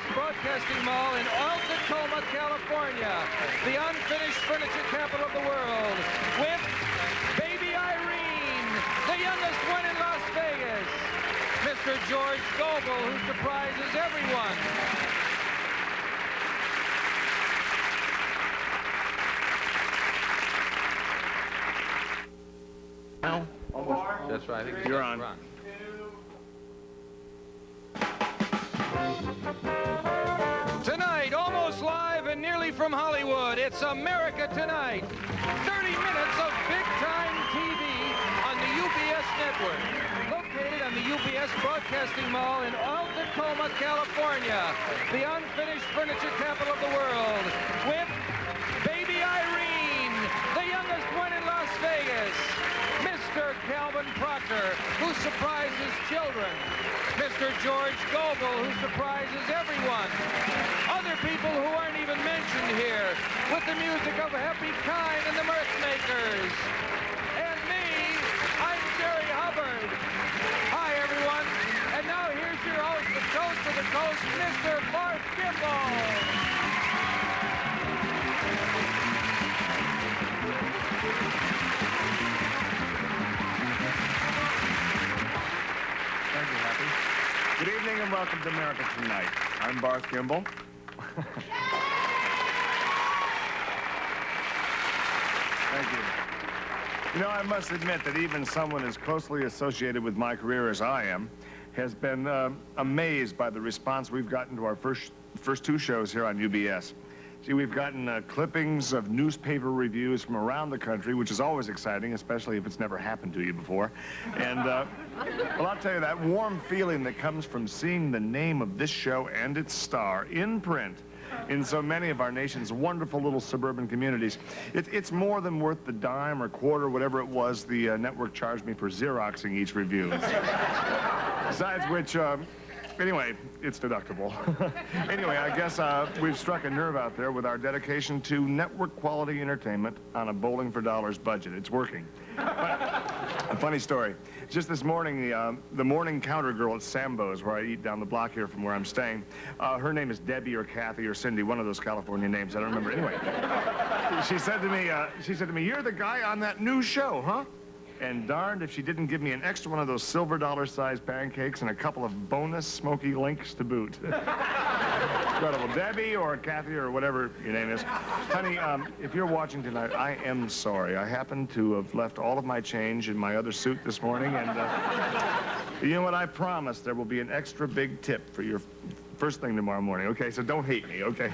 UBS Broadcasting Mall in Alta Coma, California, the unfinished furniture capital of the world, with Baby Irene, the youngest one in Las Vegas, Mr. George Gobel, who surprises everyone. No? That's right. I think You're on. Tonight, almost live and nearly from Hollywood, it's America Tonight. 30 minutes of big-time TV on the UBS network. Located on the UBS Broadcasting Mall in Alta Coma, California, the unfinished furniture capital of the world, with Baby Irene, the youngest one in Las Vegas, Mr. Calvin Proctor, who surprises children, Mr. George Gobel, who surprises everyone, other people who aren't even mentioned here, with the music of Happy Kyne and the Mirthmakers, and me, I'm Jerry Hubbard. Hi, everyone, and now here's your host, the toast of the coast, Mr. Barth Gimble. Good evening and welcome to America Tonight. I'm Barth Gimble. Thank you. You know, I must admit that even someone as closely associated with my career as I am has been amazed by the response we've gotten to our first two shows here on UBS. See, we've gotten clippings of newspaper reviews from around the country, which is always exciting, especially if it's never happened to you before. And, well, I'll tell you, that warm feeling that comes from seeing the name of this show and its star in print in so many of our nation's wonderful little suburban communities, it's more than worth the dime or quarter, whatever it was the network charged me for Xeroxing each review. Besides which, anyway, it's deductible. Anyway, I guess we've struck a nerve out there with our dedication to network quality entertainment on a bowling for dollars budget. It's working. But a funny story. Just this morning, the morning counter girl at Sambo's, where I eat down the block here from where I'm staying, her name is Debbie or Kathy or Cindy, one of those California names. I don't remember. Anyway, she said to me, "You're the guy on that new show, huh?" And darned if she didn't give me an extra one of those silver dollar-sized pancakes and a couple of bonus smoky links to boot. Incredible. Debbie or Kathy or whatever your name is. Honey, if you're watching tonight, I am sorry. I happen to have left all of my change in my other suit this morning, and you know what? I promise there will be an extra big tip for your first thing tomorrow morning, okay? So don't hate me, okay?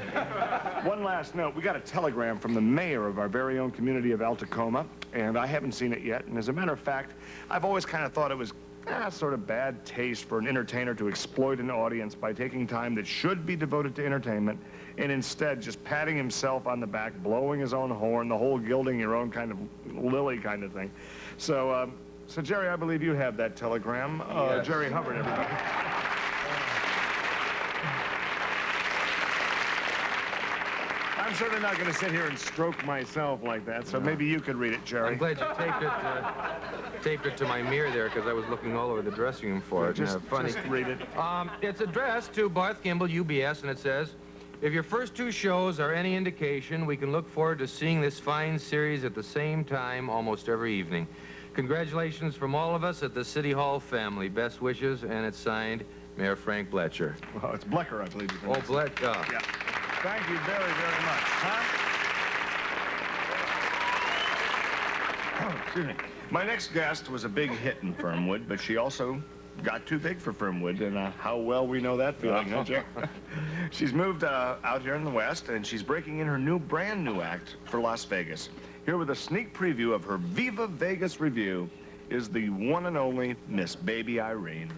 One last note. We got a telegram from the mayor of our very own community of Alta Coma, and I haven't seen it yet. And as a matter of fact, I've always kind of thought it was sort of bad taste for an entertainer to exploit an audience by taking time that should be devoted to entertainment and instead just patting himself on the back, blowing his own horn, the whole gilding your own kind of lily kind of thing. So, Jerry, I believe you have that telegram. Yes. Jerry Hubbard, everybody. I'm certainly not going to sit here and stroke myself like that, so maybe you could read it, Jerry. I'm glad you taped it to my mirror there, because I was looking all over the dressing room for it. Just read it. It's addressed to Barth Gimble, UBS, and it says, "If your first two shows are any indication, we can look forward to seeing this fine series at the same time almost every evening. Congratulations from all of us at the City Hall family. Best wishes," and it's signed, Mayor Frank Bletcher. Well, it's Blecker, I believe. Oh, Bletcher. Yeah. Thank you very, very much. Huh? Oh, excuse me. My next guest was a big hit in Fernwood, but she also got too big for Fernwood, and how well we know that feeling, don't you? She's moved out here in the West, and she's breaking in her brand new act for Las Vegas. Here with a sneak preview of her Viva Vegas review is the one and only Miss Baby Irene.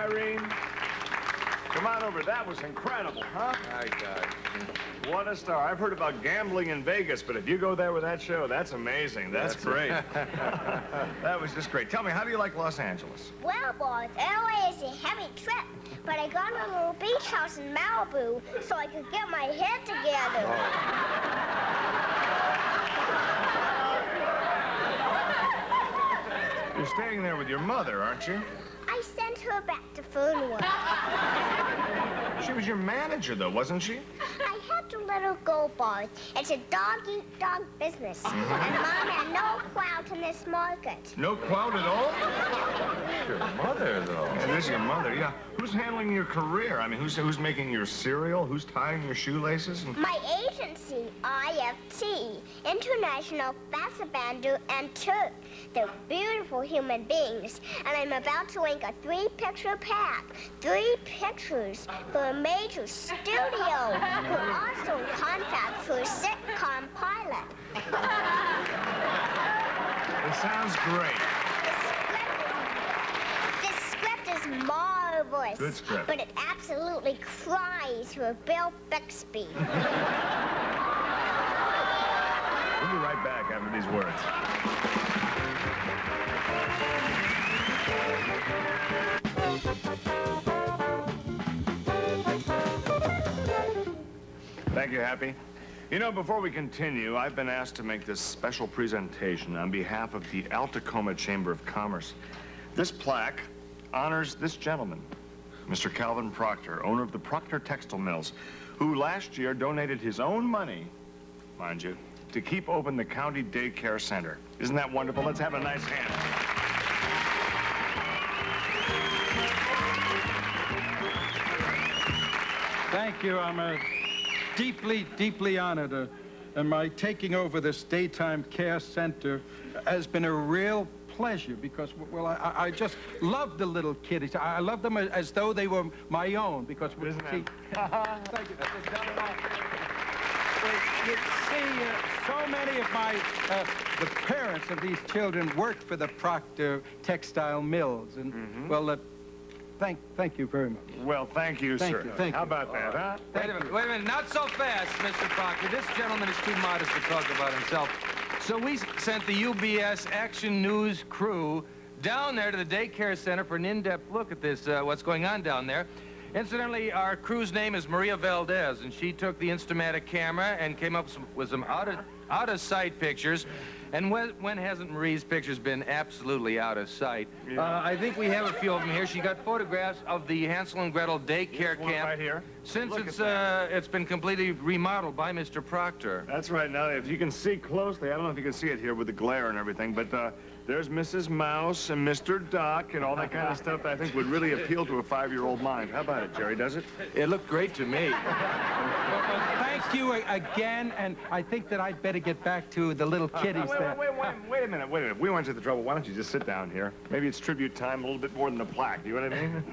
Irene. Come on over. That was incredible, huh? Hi, guys. What a star. I've heard about gambling in Vegas, but if you go there with that show, that's amazing. That's great. That was just great. Tell me, how do you like Los Angeles? Well, boys, LA is a heavy trip, but I got a little beach house in Malibu so I could get my head together. You're staying there with your mother, aren't you? I sent her back to Fernwood. She was your manager, though, wasn't she? I had to let her go, boys. It's a dog-eat-dog business. And Mom had no clout in this market. No clout at all? Your mother, though. Yeah, this is your mother, yeah. Who's handling your career? I mean, who's making your cereal? Who's tying your shoelaces? My agency, IFT, International Fasabandu and Turk. They're beautiful human beings, and I'm about to ink a 3-picture pack. 3 pictures for a major studio who also contract for a sitcom pilot. It sounds great. The script is marvelous. Good script. But it absolutely cries for Bill Bixby. We'll be right back after these words. Thank you, Happy. You know, before we continue, I've been asked to make this special presentation on behalf of the Alta Coma Chamber of Commerce. This plaque honors this gentleman, Mr. Calvin Proctor, owner of the Proctor Textile Mills, who last year donated his own money, mind you, to keep open the county daycare center. Isn't that wonderful? Let's have a nice hand. Thank you. I'm deeply, deeply honored. And my taking over this daytime care center has been a real pleasure because, well, I just love the little kiddies. I love them as though they were my own because... Isn't see, thank you. You see, so many of the parents of these children worked for the Proctor Textile Mills. And, well, thank you very much. Well, thank you, sir. Thank you. How about that, huh? Wait a minute, not so fast, Mr. Proctor. This gentleman is too modest to talk about himself. So we sent the UBS Action News crew down there to the daycare center for an in-depth look at this, what's going on down there. Incidentally, our crew's name is Maria Valdez, and she took the Instamatic camera and came up with some out-of-sight pictures. And when hasn't Marie's pictures been absolutely out of sight? Yeah. I think we have a few of them here. She got photographs of the Hansel and Gretel daycare One camp. right here. Since Look it's been completely remodeled by Mr. Proctor. That's right. Now, if you can see closely, I don't know if you can see it here with the glare and everything, but there's Mrs. Mouse and Mr. Duck and all that kind of stuff that I think would really appeal to a 5-year-old mind. How about it, Jerry? Does it? It looked great to me. Well, thank you again, and I think that I'd better get back to the little kiddies there. Wait a minute. We went to the trouble. Why don't you just sit down here? Maybe it's tribute time, a little bit more than a plaque. You know what I mean?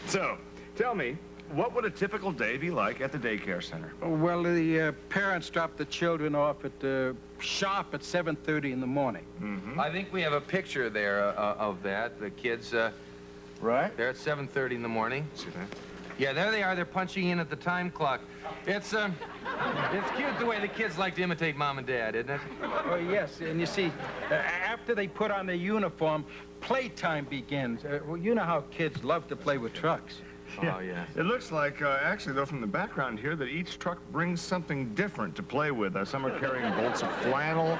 So, tell me, what would a typical day be like at the daycare center? Well, the parents drop the children off at the shop at 7:30 in the morning. I think we have a picture there of that. The kids, Right? they're at 7:30 in the morning. See that? Yeah, there they are. They're punching in at the time clock. It's cute the way the kids like to imitate Mom and Dad, isn't it? Oh, yes, and you see, after they put on their uniform, playtime begins. Well, you know how kids love to play with trucks. Oh, yeah. It looks like, actually, though, from the background here, that each truck brings something different to play with. Some are carrying bolts of flannel.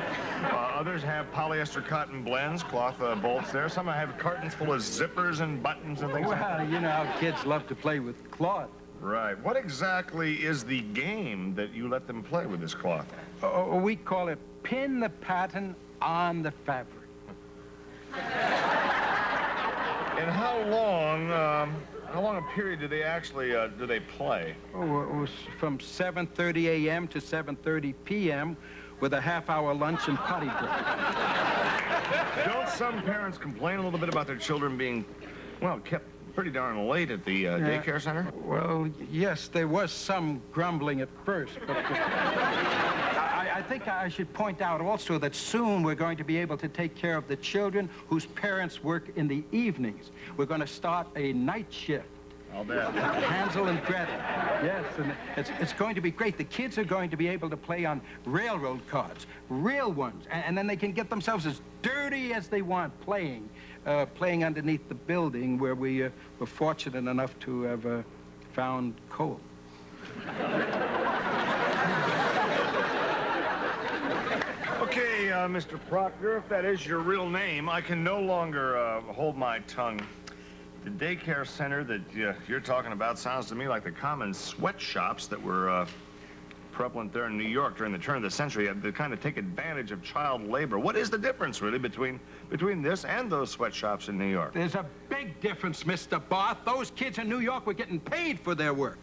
Others have polyester cotton blends, cloth bolts there. Some have cartons full of zippers and buttons and things like that. Well, you know how kids love to play with cloth. Right. What exactly is the game that you let them play with this cloth? We call it pin the pattern on the fabric. And how long a period do they actually do they play? Oh, it was from 7:30 a.m. to 7:30 p.m. with a half-hour lunch and potty break. Don't some parents complain a little bit about their children being, well, kept pretty darn late at the daycare center? Well, yes, there was some grumbling at first, but I think I should point out also that soon we're going to be able to take care of the children whose parents work in the evenings. We're going to start a night shift. I'll bet. Hansel and Gretel. Yes, and it's going to be great. The kids are going to be able to play on railroad cars, real ones, and then they can get themselves as dirty as they want playing underneath the building where we were fortunate enough to have found coal. Okay, Mr. Proctor, if that is your real name, I can no longer hold my tongue. The daycare center that you're talking about sounds to me like the common sweatshops that were prevalent there in New York during the turn of the century. They kind of take advantage of child labor. What is the difference, really, between this and those sweatshops in New York? There's a big difference, Mr. Barth. Those kids in New York were getting paid for their work.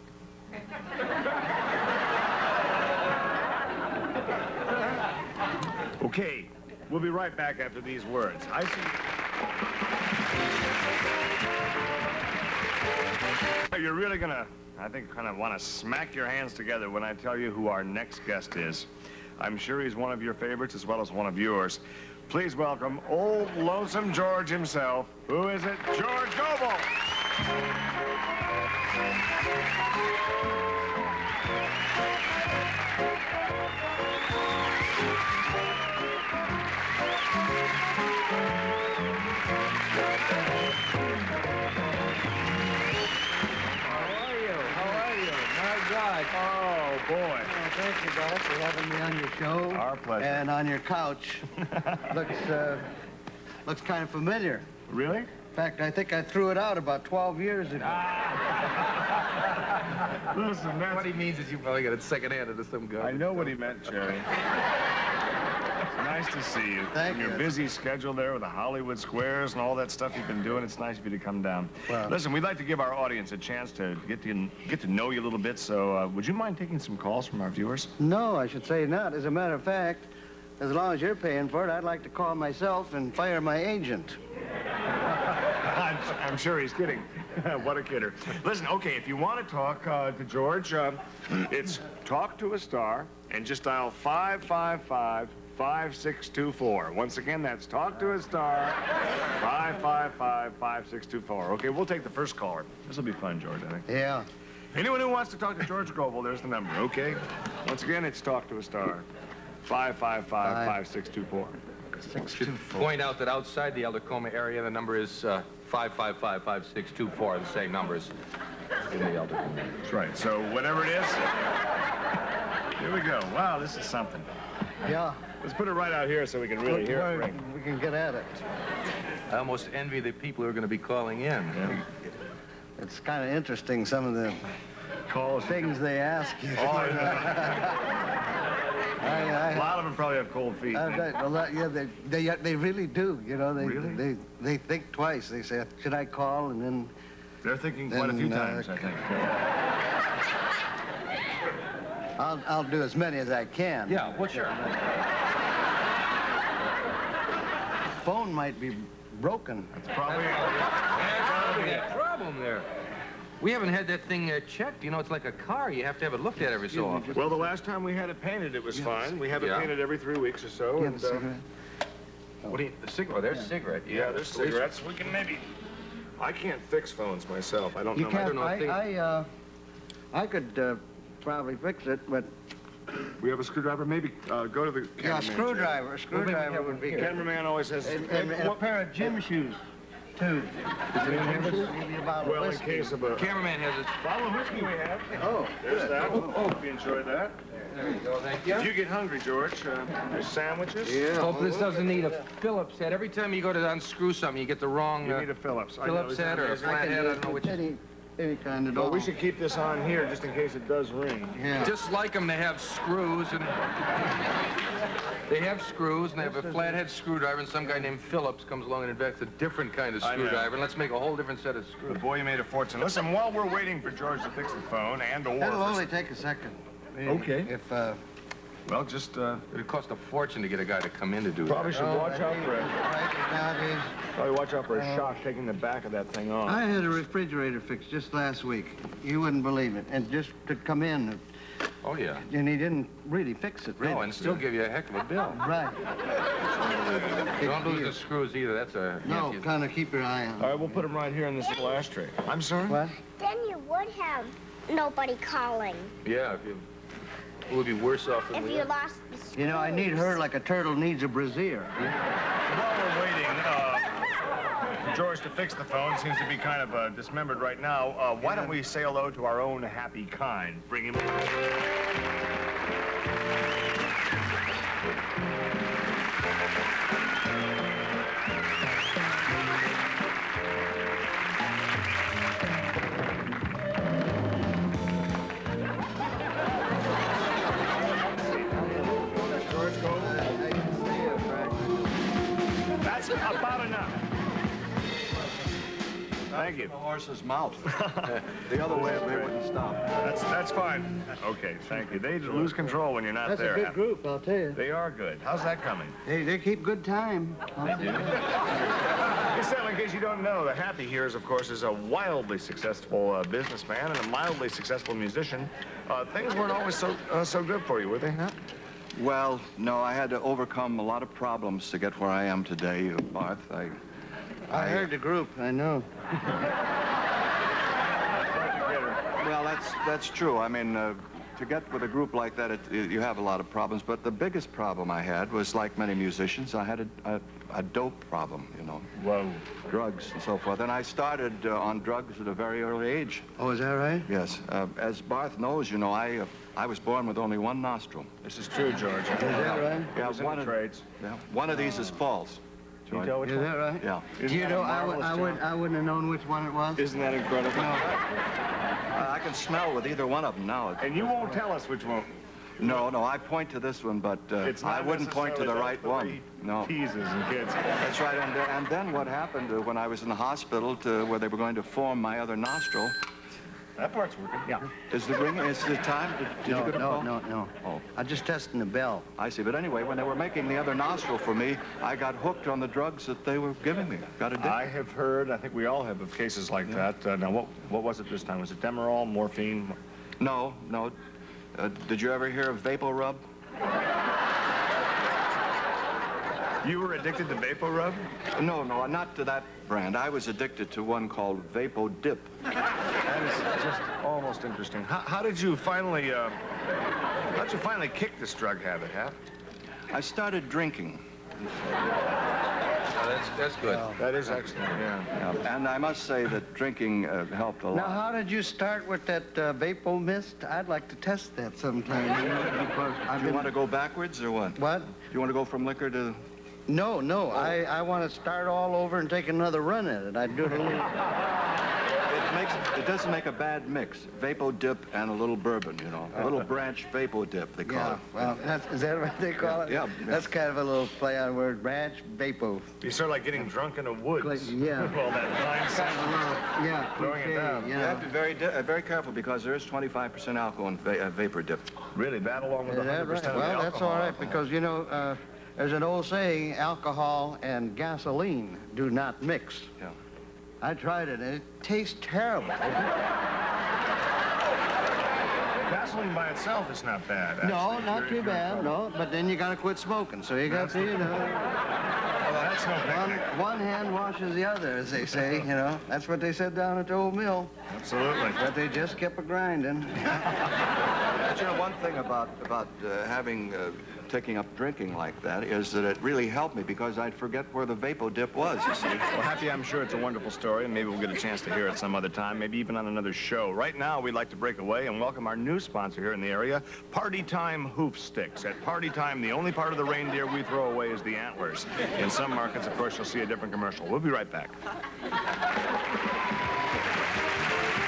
Okay, we'll be right back after these words. I see. You're really gonna, I think, kind of want to smack your hands together when I tell you who our next guest is. I'm sure he's one of your favorites as well as one of yours. Please welcome old lonesome George himself. Who is it? George Gobel! Oh, boy. Well, thank you, Barth, for having me on your show. Our pleasure. And on your couch. Looks kind of familiar. Really? In fact, I think I threw it out about 12 years ago. Listen, that's... What he means is you probably got it secondhand to some guy. I know what he meant, Jerry. It's nice to see you. Thank you. Your busy schedule there with the Hollywood squares and all that stuff you've been doing, it's nice of you to come down. Well, listen, we'd like to give our audience a chance to get to know you a little bit, so would you mind taking some calls from our viewers? No, I should say not. As a matter of fact, as long as you're paying for it, I'd like to call myself and fire my agent. I'm sure he's kidding. What a kidder. Listen, okay, if you want to talk to George, it's Talk to a Star, and just dial 555-5624. Once again, that's Talk to a Star, 555-5624. Okay, we'll take the first caller. This will be fun, George, I think. Yeah. Anyone who wants to talk to George Gobel, there's the number, okay? Once again, it's Talk to a Star, 555-5624. Should point out that outside the Alta Coma area, the number is 555-5624, the same numbers in the Alta Coma. That's right. So whatever it is, here we go. Wow, this is something. Yeah. Let's put it right out here so we can really hear it ring. We can get at it. I almost envy the people who are going to be calling in. Yeah. It's kind of interesting, some of the Calls. things they ask you. Oh, a lot of them probably have cold feet. They really do, you know. Really? They think twice. They say, should I call? And then... They're thinking quite a few times, I think. I'll do as many as I can. Yeah, well, sure. Phone might be broken. It's probably... There's a problem there. We haven't had that thing checked. You know, it's like a car. You have to have it looked at every so often. Well, the last time we had it painted, it was fine. We have it painted every 3 weeks or so. You And, have a cigarette? What do you... The cigarette? Oh, there's a cigarette. yeah, there's cigarettes. We can maybe... I can't fix phones myself. I don't You know. can't. know, I could probably fix it, but We have a screwdriver. Maybe go to the yeah, cameraman. a screwdriver would be good. Cameraman always has... And a pair of gym shoes, too. Maybe about Well, in whiskey. case of a... Cameraman has it. Bottle of whiskey we have. Oh, There's that. Hope you enjoy that. There you go. Thank you. If you get hungry, George, there's sandwiches. yeah. Hope this doesn't need a Phillips head. Every time you go to unscrew something, you get the wrong You need a Phillips. I know, Phillips isn't head that or a amazing? flat head. I don't know which. Any kind at Well, all. we should keep this on here just in case it does ring. Yeah. Just like them, they have screws and they have screws and they have a flathead screwdriver. And some guy named Phillips comes along and invents a different kind of I know. screwdriver. And let's make a whole different set of screws. The boy, you made a fortune. Listen, while we're waiting for George to fix the phone and/or... It'll only take a second. Okay. If Well, just It'd cost a fortune to get a guy to come in to do probably that. should watch out for it. nowadays, Probably watch out for a shock taking the back of that thing off. I had a refrigerator fixed just last week. You wouldn't believe it. And just to come in, Oh, yeah. And he didn't really fix it, really. No, and still give you a heck of a bill. Right. Don't lose the screws either. That's a... No, kind of keep your eye on. All right, we'll put them right here in this little ashtray. I'm sorry? What? Then you would have nobody calling Yeah, we'll be worse off than if we you are. lost the screws. You know, I need her like a turtle needs a brassiere. While we're waiting for George to fix the phone, seems to be kind of dismembered right now. Why don't we say hello to our own Happy Kyne? Bring him in. George Gobel. That's about enough. Thank you. The horse's mouth. The other way, they wouldn't stop. That's fine. Okay, thank you. They lose control when you're not That's there. a good group, I'll tell you. They are good. How's that coming? They keep good time. Just in case you don't know, the Happy here is, of course, is a wildly successful businessman and a mildly successful musician. Things weren't always so good for you, were they, huh? Well, no, I had to overcome a lot of problems to get where I am today, Barth. I heard the group, I know. Well, that's true. I mean, to get with a group like that, you have a lot of problems. But the biggest problem I had was, like many musicians, I had a dope problem, you know. Whoa. Drugs and so forth. And I started on drugs at a very early age. Oh, is that right? Yes. As Barth knows, you know, I was born with only one nostril. This is true, George. Is that right? Yeah, It was in the trades. one of these is false. Can you tell which Is one? that right? Yeah. Do you know, I wouldn't have known which one it was. Isn't that incredible? I can smell with either one of them now. And you won't tell us which one. No, I point to this one, but It's not I wouldn't point to the necessarily right one. No. Teases and kids. That's right. And then what happened when I was in the hospital where they were going to form my other nostril? That part's working. Yeah. Is the ring? Is the time? Did you get a call? No. Oh. I'm just testing the bell. I see. But anyway, when they were making the other nostril for me, I got hooked on the drugs that they were giving me. Got addicted. I have heard, I think we all have, of cases like that. Now, what was it this time? Was it Demerol, morphine? No. Did you ever hear of vapo rub? You were addicted to vapo rub? No, not to that brand. I was addicted to one called vapo dip. That is just almost interesting. How did you finally, kick this drug habit, Hap? I started drinking. That's good. That is excellent, yeah. And I must say that drinking helped a lot. Now, how did you start with that vapo mist? I'd like to test that sometime. Because Do you want to go backwards or what? What? Do you want to go from liquor to... No. I want to start all over and take another run at it. I'd do it a little... It doesn't make a bad mix. Vapo dip and a little bourbon, you know. A little branch vapo dip, they call it. Well, is that what they call it? Yeah. That's kind of a little play on word, branch, vapo. You're sort of like getting drunk in the woods. Yeah. Well, that fine Kind of a little, yeah, Throwing it cliche, down. you You know. have to be very careful because there is 25% alcohol in vapor dip. Really, that along with Is 100% that of right? the Well, alcohol. that's all right, because, you know, there's an old saying, alcohol and gasoline do not mix. Yeah. I tried it, and it tastes terrible. Gasoline by itself is not bad. No, actually. not too bad, no. But then you got to quit smoking, so you got to, you know, Well, that's no picnic. one hand washes the other, as they say, you know. That's what they said down at the old mill. Absolutely. But they just kept a-grinding. But you know, one thing about taking up drinking like that is that it really helped me because I'd forget where the vapo dip was, you see. Well, Happy, I'm sure it's a wonderful story, and maybe we'll get a chance to hear it some other time, maybe even on another show. Right now, we'd like to break away and welcome our new sponsor here in the area, Party Time Hoof Sticks. At Party Time, the only part of the reindeer we throw away is the antlers. In some markets, of course, you'll see a different commercial. We'll be right back.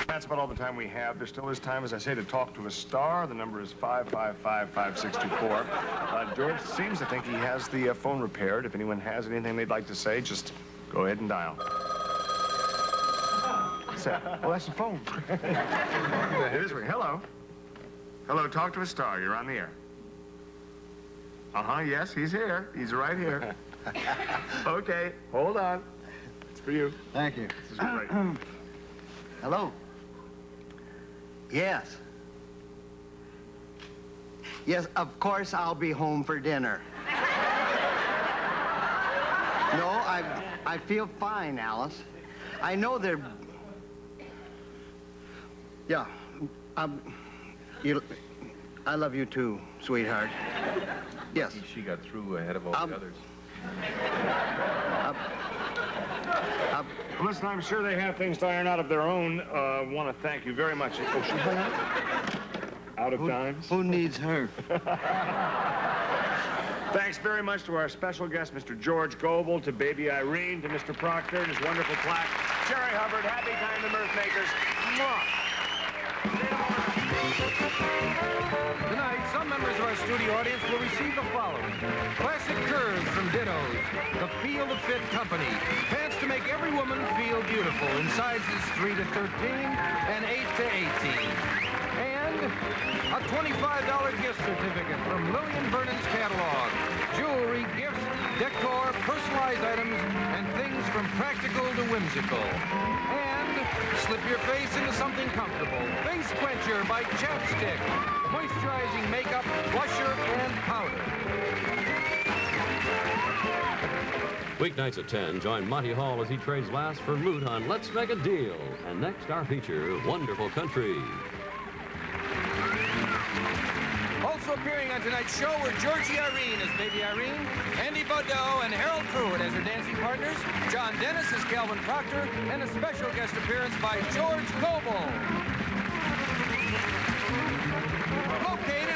That's about all the time we have. There still is time, as I say, to talk to a star. The number is 555-5624. George seems to think he has the phone repaired. If anyone has anything they'd like to say, just go ahead and dial. What's that? Well, that's the phone. It is ringing. Hello. Hello, talk to a star. You're on the air. Uh-huh, yes, he's here. He's right here. Okay, hold on. It's for you. Thank you. This is great. Hello? Yes. Yes, of course I'll be home for dinner. No, I feel fine, Alice. I know they're... Yeah, I love you too, sweetheart. Yes. She got through ahead of all the others. Listen, I'm sure they have things to iron out of their own. Want to thank you very much. Oh, she hung out of dimes? Who needs her? Thanks very much to our special guest, Mr. George Gobel, to Baby Irene, to Mr. Proctor and his wonderful plaque, Jerry Hubbard, Happy Kyne, the Mirth Makers. Mwah! Tonight, some members of our studio audience will receive the following. Classic curves from Dittos, the Feel to Fit Company, pants to make every woman feel beautiful in sizes 3 to 13 and 8 to 18. And a $25 gift certificate from Lillian Vernon's catalog. Jewelry, gifts, decor, personalized items, and things from practical to whimsical. And slip your face into something comfortable. Face Quencher by Chapstick. Moisturizing makeup, blusher, and powder. Weeknights at 10, join Monty Hall as he trades laughs for loot on Let's Make a Deal. And next, our feature, Wonderful Country. Also appearing on tonight's show were Georgie Irene as Baby Irene, Andy Bordeaux and Harold Pruitt as her dancing partners, John Dennis as Calvin Proctor, and a special guest appearance by George Gobel. Located